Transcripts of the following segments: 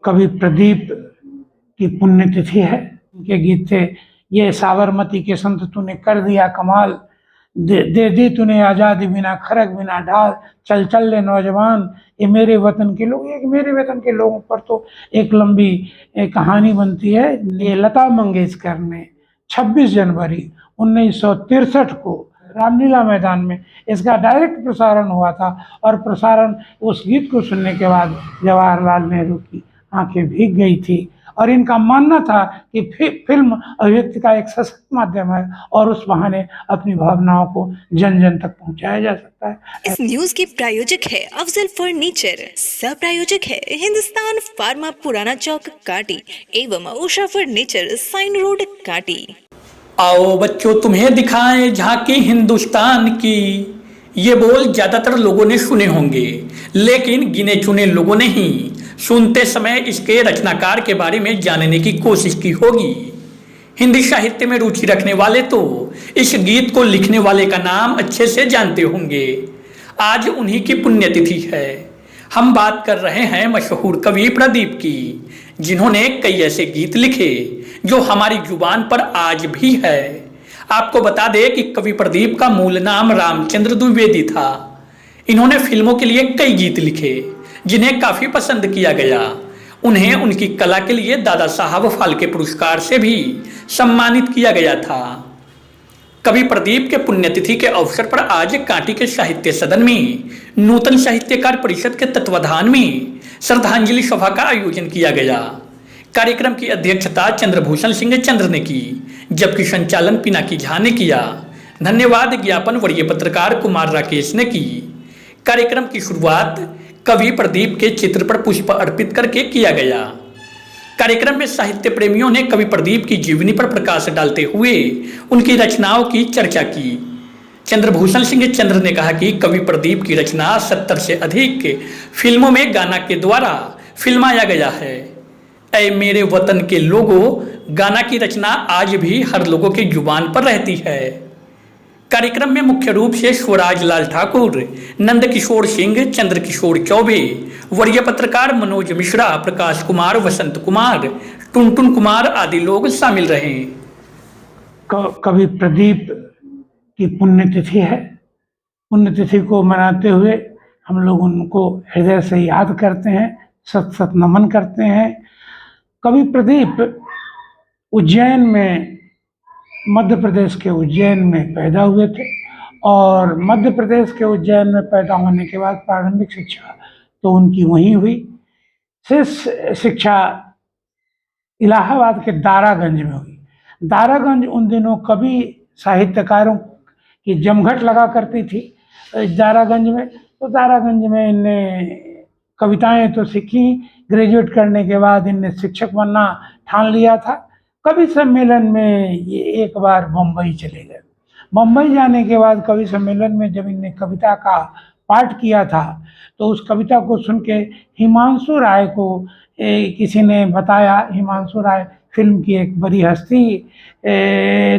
कवि प्रदीप की पुण्यतिथि है। उनके गीत थे, ये साबरमती के संत तूने कर दिया कमाल, दे दी तूने आज़ादी बिना खरक बिना ढाल, चल चल ले नौजवान ये मेरे वतन के लोग। ये मेरे वतन के लोगों पर तो एक लंबी कहानी बनती है। ये लता मंगेशकर ने 26 जनवरी 1963 को रामलीला मैदान में इसका डायरेक्ट प्रसारण हुआ था, और प्रसारण उस गीत को सुनने के बाद जवाहरलाल नेहरू की आंखें भीग गई थी। और इनका मानना था कि फिल्म अभिव्यक्ति का एक सशक्त माध्यम है और उस बहाने अपनी भावनाओं को जन जन तक पहुंचाया जा सकता है। इस न्यूज के प्रायोजक है अफजल फर्नीचर, सह प्रायोजक है हिंदुस्तान फार्मा पुराना चौक काटी एवं उषा फर्नीचर साइन रोड काटी। आओ बच्चों तुम्हें दिखाएं झांकी हिंदुस्तान की। ये बोल ज्यादातर लोगों ने सुने होंगे, लेकिन गिने चुने लोगों ने ही सुनते समय इसके रचनाकार के बारे में जानने की कोशिश की होगी। हिंदी साहित्य में रुचि रखने वाले तो इस गीत को लिखने वाले का नाम अच्छे से जानते होंगे। आज उन्हीं की पुण्यतिथि है। हम बात कर रहे हैं मशहूर कवि प्रदीप की, जिन्होंने कई ऐसे गीत लिखे जो हमारी जुबान पर आज भी है। आपको बता दें कि कवि प्रदीप का मूल नाम रामचंद्र द्विवेदी था। इन्होंने फिल्मों के लिए कई गीत लिखे जिन्हें काफी पसंद किया गया। उन्हें उनकी कला के लिए दादा साहब फाल्के पुरस्कार से भी सम्मानित किया गया था। कवि प्रदीप के पुण्यतिथि के अवसर पर आज कांटी के साहित्य सदन में नूतन साहित्यकार परिषद के तत्वाधान में श्रद्धांजलि सभा का आयोजन किया गया। कार्यक्रम की अध्यक्षता चंद्रभूषण सिंह चंद्र ने की, जबकि संचालन पिनाकी झा ने किया। धन्यवाद ज्ञापन वरीय पत्रकार कुमार राकेश ने की। कार्यक्रम की शुरुआत कवि प्रदीप के चित्र पर पुष्प अर्पित करके किया गया। कार्यक्रम में साहित्य प्रेमियों ने कवि प्रदीप की जीवनी पर प्रकाश डालते हुए उनकी रचनाओं की चर्चा की। चंद्रभूषण सिंह चंद्र ने कहा कि कवि प्रदीप की रचना 70 से अधिक फिल्मों में गाना के द्वारा फिल्माया गया है। ऐ मेरे वतन के लोगों गाना की रचना आज भी हर लोगों की जुबान पर रहती है। कार्यक्रम में मुख्य रूप से स्वराज लाल ठाकुर, नंद किशोर सिंह, चंद्र किशोर चौबे, वरीय पत्रकार मनोज मिश्रा, प्रकाश कुमार, वसंत कुमार, टुनटुन कुमार आदि लोग शामिल रहे। कवि प्रदीप की पुण्यतिथि है। पुण्यतिथि को मनाते हुए हम लोग उनको हृदय से याद करते हैं, सत सत नमन करते हैं। कवि प्रदीप उज्जैन में, मध्य प्रदेश के उज्जैन में पैदा हुए थे, और मध्य प्रदेश के उज्जैन में पैदा होने के बाद प्रारंभिक शिक्षा तो उनकी वहीं हुई। शेष शिक्षा इलाहाबाद के दारागंज में हुई। दारागंज उन दिनों कवि साहित्यकारों की जमघट लगा करती थी दारागंज में। तो दारागंज में इनने कविताएं तो सीखी। ग्रेजुएट करने के बाद इनने शिक्षक बनना ठान लिया था। कवि सम्मेलन में ये एक बार बम्बई चले गए। बम्बई जाने के बाद कवि सम्मेलन में जब इनने कविता का पाठ किया था, तो उस कविता को सुन के हिमांशु राय को किसी ने बताया। हिमांशु राय फिल्म की एक बड़ी हस्ती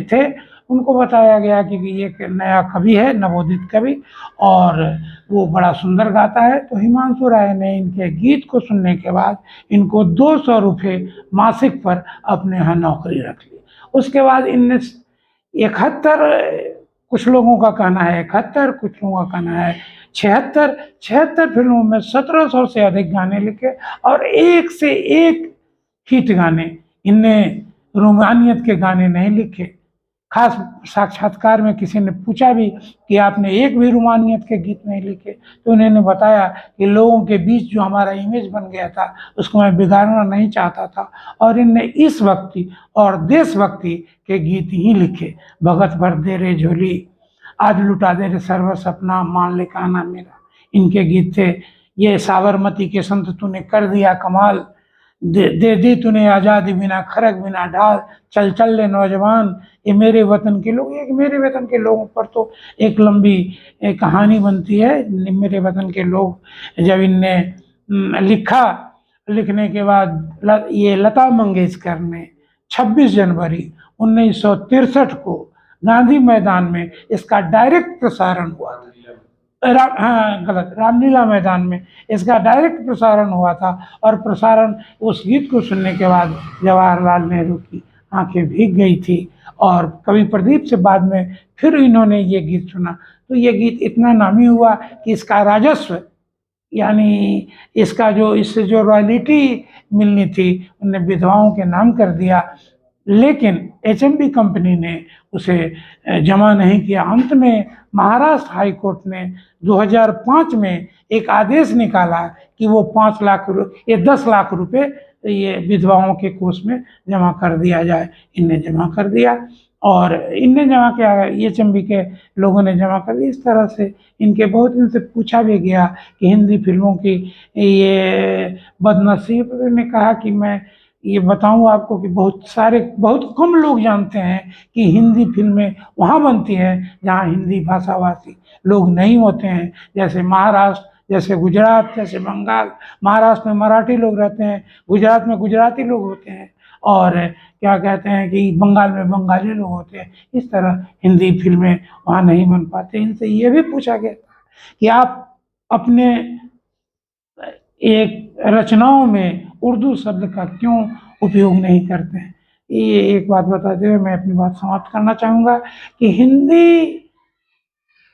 थे। उनको बताया गया कि ये एक नया कवि है, नवोदित कवि, और वो बड़ा सुंदर गाता है। तो हिमांशु राय ने इनके गीत को सुनने के बाद इनको 200 रुपये मासिक पर अपने यहाँ नौकरी रख ली। उसके बाद इनने 71, कुछ लोगों का कहना है 71, कुछ लोगों का कहना है 76 फिल्मों में 1700 से अधिक गाने लिखे, और एक से एक हिट गाने। इनने रोमानियत के गाने नहीं लिखे। खास साक्षात्कार में किसी ने पूछा भी कि आपने एक भी रोमानियत के गीत नहीं लिखे, तो उन्होंने बताया कि लोगों के बीच जो हमारा इमेज बन गया था उसको मैं बिगाड़ना नहीं चाहता था, और इनने इस भक्ति और देशभक्ति के गीत ही लिखे। भगत भर दे रे झोली, आज लुटा दे रे सर्वस्व अपना, मान ले कहना मेरा। इनके गीत थे, ये साबरमती के संत तूने कर दिया कमाल, दे दी तूने आज़ादी बिना खरक बिना ढाल, चल चल ले नौजवान ये मेरे वतन के लोग। ये मेरे वतन के लोगों पर तो एक लंबी कहानी बनती है। मेरे वतन के लोग जब इनने लिखा, लिखने के बाद ये लता मंगेशकर ने 26 जनवरी 1963 को गांधी मैदान में इसका डायरेक्ट प्रसारण हुआ था। हाँ गलत, रामलीला मैदान में इसका डायरेक्ट प्रसारण हुआ था। और प्रसारण, उस गीत को सुनने के बाद जवाहरलाल नेहरू की आंखें भीग गई थी। और कवि प्रदीप से बाद में फिर इन्होंने ये गीत सुना, तो ये गीत इतना नामी हुआ कि इसका राजस्व, यानी इसका जो, इससे जो रॉयल्टी मिलनी थी, उन्हें विधवाओं के नाम कर दिया। लेकिन एचएमबी कंपनी ने उसे जमा नहीं किया। अंत में महाराष्ट्र हाई कोर्ट ने 2005 में एक आदेश निकाला कि वो 5 लाख ये 10 लाख रुपए ये विधवाओं के कोष में जमा कर दिया जाए। इनने जमा कर दिया, और इनने जमा किया, एचएमबी के लोगों ने जमा कर दिया। इस तरह से इनके बहुत इनसे पूछा भी गया कि हिंदी फिल्मों की ये बदनसीब ने कहा कि मैं ये बताऊं आपको कि बहुत कम लोग जानते हैं कि हिंदी फिल्में वहाँ बनती हैं जहाँ हिंदी भाषाभाषी लोग नहीं होते हैं, जैसे महाराष्ट्र, जैसे गुजरात, जैसे बंगाल। महाराष्ट्र में मराठी लोग रहते हैं, गुजरात में गुजराती लोग होते हैं, और क्या कहते हैं कि बंगाल में बंगाली लोग होते हैं। इस तरह हिंदी फिल्में वहाँ नहीं बन पाते। इनसे ये भी पूछा गया कि आप अपने एक रचनाओं में उर्दू शब्द का क्यों उपयोग नहीं करते हैं। ये एक बात बताते हुए मैं अपनी बात समाप्त करना चाहूँगा कि हिंदी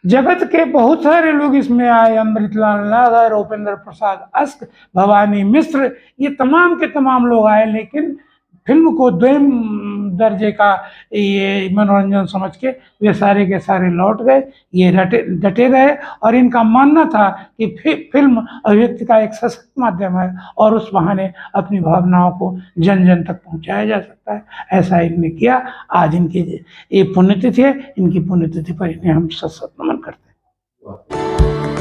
जगत के बहुत सारे लोग इसमें आए, अमृतलाल नागर, उपेंद्र प्रसाद अस्क, भवानी मिश्र, ये तमाम के तमाम लोग आए, लेकिन फिल्म को द्वैम दर्जे का ये मनोरंजन समझ के वे सारे के सारे लौट गए। ये डटे रहे, और इनका मानना था कि फिल्म अभिव्यक्ति का एक सशक्त माध्यम है, और उस बहाने अपनी भावनाओं को जन जन तक पहुंचाया जा सकता है। ऐसा इन्होंने किया। आज इनकी ये पुण्यतिथि है, इनकी पुण्यतिथि पर इन्हें हम सशक्त नमन करते हैं।